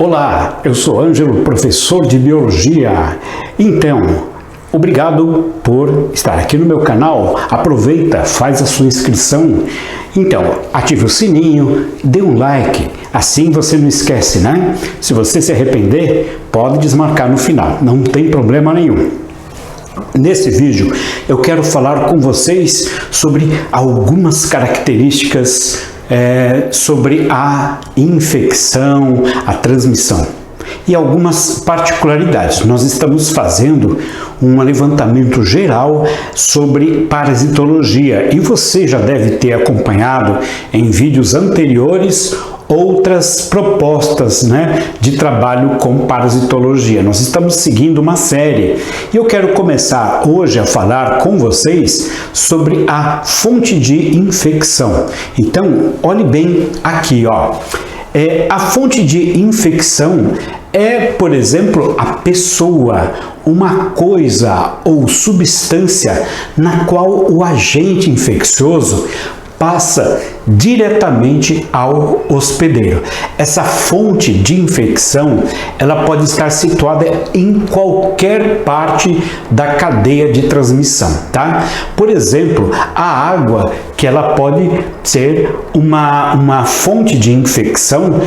Olá, eu sou Ângelo, professor de Biologia. Então, obrigado por estar aqui no meu canal. Aproveita, faz a sua inscrição. Então, ative o sininho, dê um like, assim você não esquece, né? Se você se arrepender, pode desmarcar no final, não tem problema nenhum. Nesse vídeo, eu quero falar com vocês sobre algumas características sobre a infecção, a transmissão e algumas particularidades. Nós estamos fazendo um levantamento geral sobre parasitologia e você já deve ter acompanhado em vídeos anteriores outras propostas, de trabalho com parasitologia. Nós estamos seguindo uma série e eu quero começar hoje a falar com vocês sobre a fonte de infecção. Então, olhe bem aqui, ó. A fonte de infecção é, por exemplo, a pessoa, uma coisa ou substância na qual o agente infeccioso passa diretamente ao hospedeiro. Essa fonte de infecção, ela pode estar situada em qualquer parte da cadeia de transmissão, tá? Por exemplo, a água, que ela pode ser uma fonte de infecção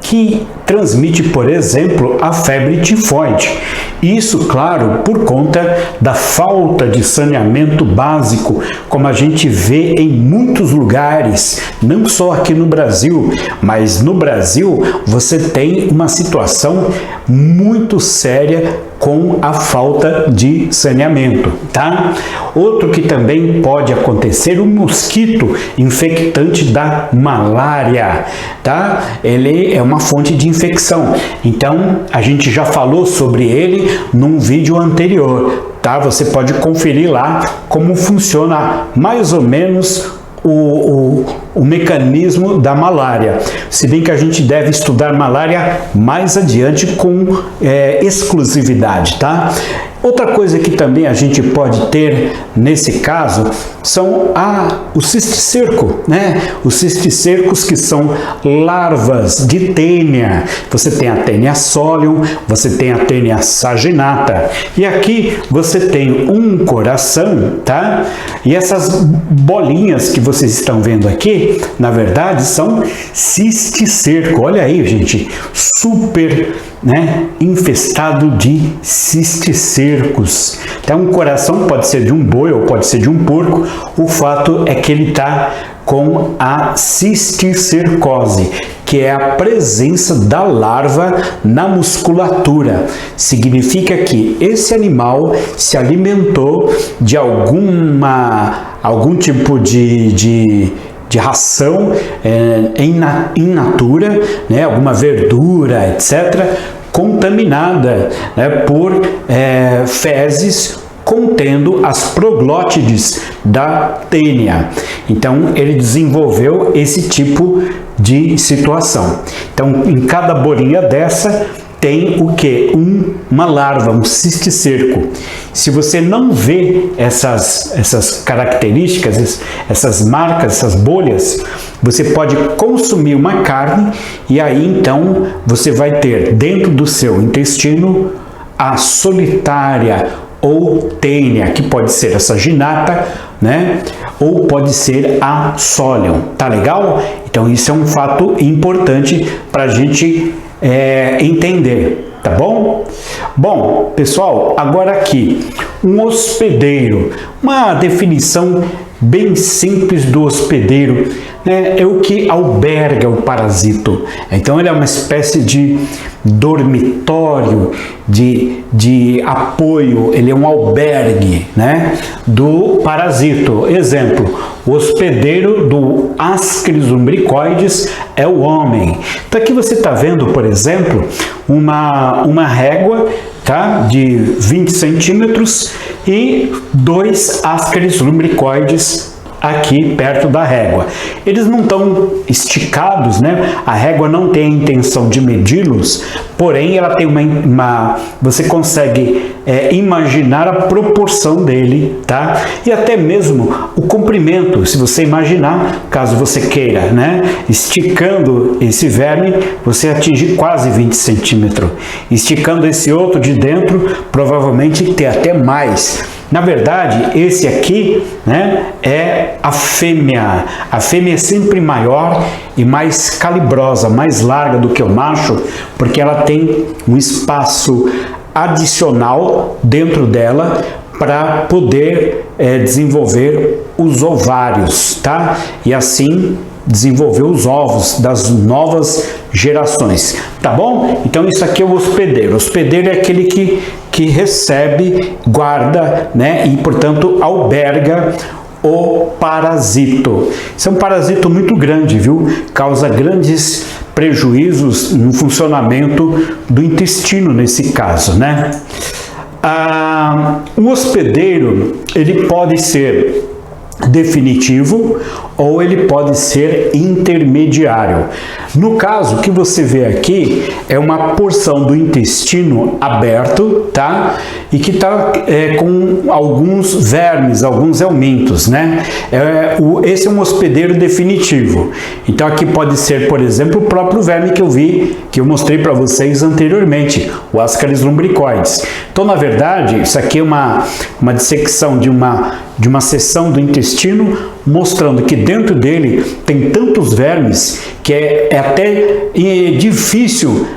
que transmite, por exemplo, a febre tifoide. Isso, claro, por conta da falta de saneamento básico, como a gente vê em muitos lugares, não só aqui no Brasil, mas no Brasil você tem uma situação muito séria com a falta de saneamento, tá? Outro que também pode acontecer, o mosquito infectante da malária, tá? Ele é uma fonte de infecção. Então, a gente já falou sobre ele num vídeo anterior, tá? Você pode conferir lá como funciona mais ou menos o mecanismo da malária, se bem que a gente deve estudar malária mais adiante com exclusividade, tá? Outra coisa que também a gente pode ter nesse caso são os cisticerco, Os cisticercos, que são larvas de tênia. Você tem a tênia solium, você tem a tênia saginata. E aqui você tem um coração, tá? E essas bolinhas que vocês estão vendo aqui, na verdade, são cisticerco. Olha aí, gente, super infestado de cisticercos. Então, um coração pode ser de um boi ou pode ser de um porco. O fato é que ele está com a cisticercose, que é a presença da larva na musculatura. Significa que esse animal se alimentou de algum tipo de ração in natura, alguma verdura, etc., contaminada por fezes contendo as proglótides da tênia. Então, ele desenvolveu esse tipo de situação. Então, em cada bolinha dessa tem o que? Uma larva, um cisticerco. Se você não vê essas características, essas marcas, essas bolhas, você pode consumir uma carne e aí então você vai ter dentro do seu intestino a solitária ou tênia, que pode ser a saginata, ou pode ser a solium. Tá legal? Então isso é um fato importante para a gente entender, tá bom? Bom, pessoal, agora aqui, um hospedeiro, uma definição bem simples do hospedeiro, é o que alberga o parasito. Então ele é uma espécie de dormitório, de apoio, ele é um albergue, do parasito. Exemplo, o hospedeiro do Ascaris lumbricoides é o homem. Então aqui você está vendo, por exemplo, uma régua, tá, de 20 centímetros e 2 Ascaris lumbricoides aqui perto da régua. Eles não estão esticados, né? A régua não tem a intenção de medi-los, porém ela tem você consegue imaginar a proporção dele, tá? E até mesmo o comprimento, se você imaginar, caso você queira, né? Esticando esse verme, você atinge quase 20 centímetros. Esticando esse outro de dentro, provavelmente tem até mais. Na verdade, esse aqui, né, é a fêmea. A fêmea é sempre maior e mais calibrosa, mais larga do que o macho, porque ela tem um espaço adicional dentro dela para poder desenvolver os ovários, tá? E assim desenvolver os ovos das novas gerações, tá bom? Então isso aqui é o hospedeiro. O hospedeiro é aquele que recebe, guarda, né? E portanto alberga o parasito. Isso é um parasito muito grande, viu? Causa grandes prejuízos no funcionamento do intestino nesse caso, né? O hospedeiro, ele pode ser definitivo ou ele pode ser intermediário. No caso, o que você vê aqui é uma porção do intestino aberto, tá? E que está com alguns vermes, alguns helmintos, né? Esse é um hospedeiro definitivo. Então aqui pode ser, por exemplo, o próprio verme que eu mostrei para vocês anteriormente, o Ascaris lumbricoides. Então, na verdade, isso aqui é uma dissecção de uma seção do intestino, mostrando que dentro dele tem tantos vermes que é até difícil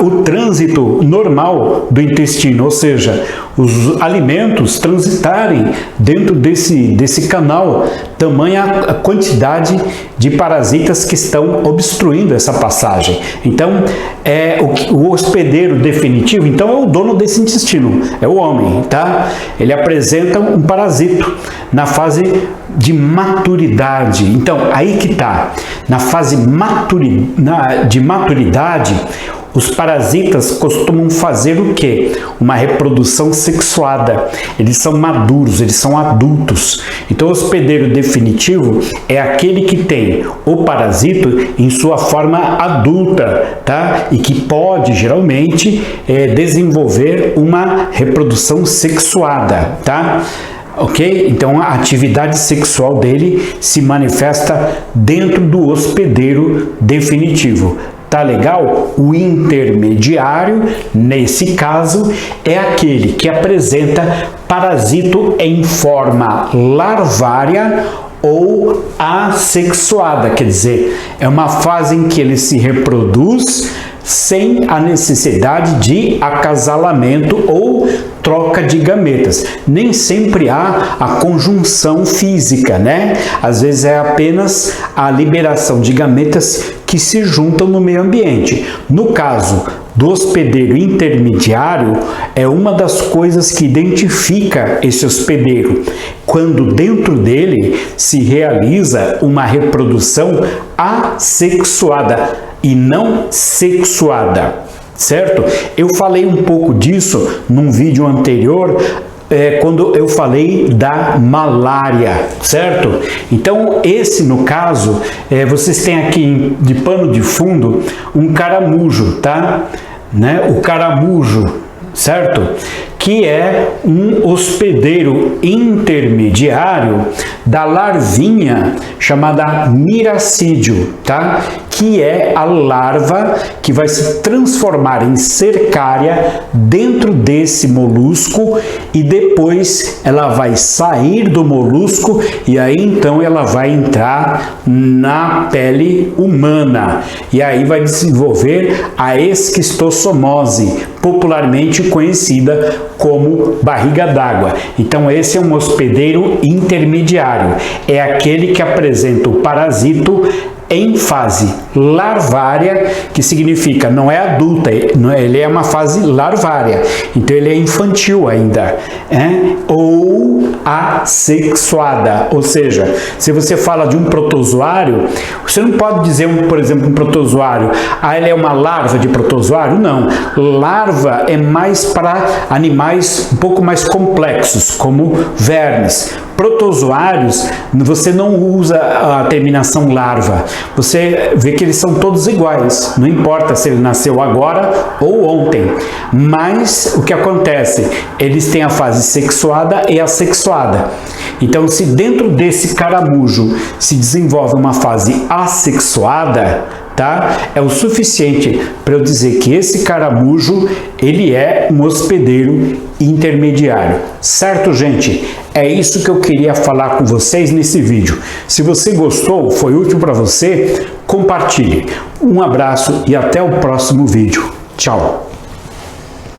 o trânsito normal do intestino, ou seja, os alimentos transitarem dentro desse canal, tamanha a quantidade de parasitas que estão obstruindo essa passagem. Então, o hospedeiro definitivo, então, é o dono desse intestino, é o homem, tá? Ele apresenta um parasito na fase de maturidade. Então, aí que tá, na fase de maturidade, os parasitas costumam fazer o quê? Uma reprodução sexuada. Eles são maduros, eles são adultos. Então, o hospedeiro definitivo é aquele que tem o parasito em sua forma adulta, tá? E que pode, geralmente, desenvolver uma reprodução sexuada, tá? Ok? Então, a atividade sexual dele se manifesta dentro do hospedeiro definitivo. Tá legal? O intermediário, nesse caso, é aquele que apresenta parasito em forma larvária ou assexuada, quer dizer, é uma fase em que ele se reproduz sem a necessidade de acasalamento ou troca de gametas. Nem sempre há a conjunção física, né? Às vezes é apenas a liberação de gametas que se juntam no meio ambiente. No caso do hospedeiro intermediário, é uma das coisas que identifica esse hospedeiro, quando dentro dele se realiza uma reprodução assexuada e não sexuada, certo? Eu falei um pouco disso num vídeo anterior, quando eu falei da malária, certo? Então, esse no caso, vocês têm aqui de pano de fundo um caramujo, tá? Né? O caramujo, certo? Que é um hospedeiro intermediário da larvinha chamada miracídio, tá? Que é a larva que vai se transformar em cercária dentro desse molusco e depois ela vai sair do molusco e aí então ela vai entrar na pele humana e aí vai desenvolver a esquistossomose, popularmente conhecida como barriga d'água. Então esse é um hospedeiro intermediário, é aquele que apresenta o parasito em fase larvária, que significa não é adulta, ele é uma fase larvária, então ele é infantil ainda, ou assexuada, ou seja, se você fala de um protozoário, você não pode dizer, por exemplo, um protozoário, ele é uma larva de protozoário, não, larva é mais para animais um pouco mais complexos, como vermes. protozoários, você não usa a terminação larva. Você vê que eles são todos iguais, não importa se ele nasceu agora ou ontem. Mas o que acontece? Eles têm a fase sexuada e assexuada. Então, se dentro desse caramujo se desenvolve uma fase assexuada, tá? É o suficiente para eu dizer que esse caramujo, ele é um hospedeiro intermediário. Certo, gente? É isso que eu queria falar com vocês nesse vídeo. Se você gostou, foi útil para você, compartilhe. Um abraço e até o próximo vídeo. Tchau!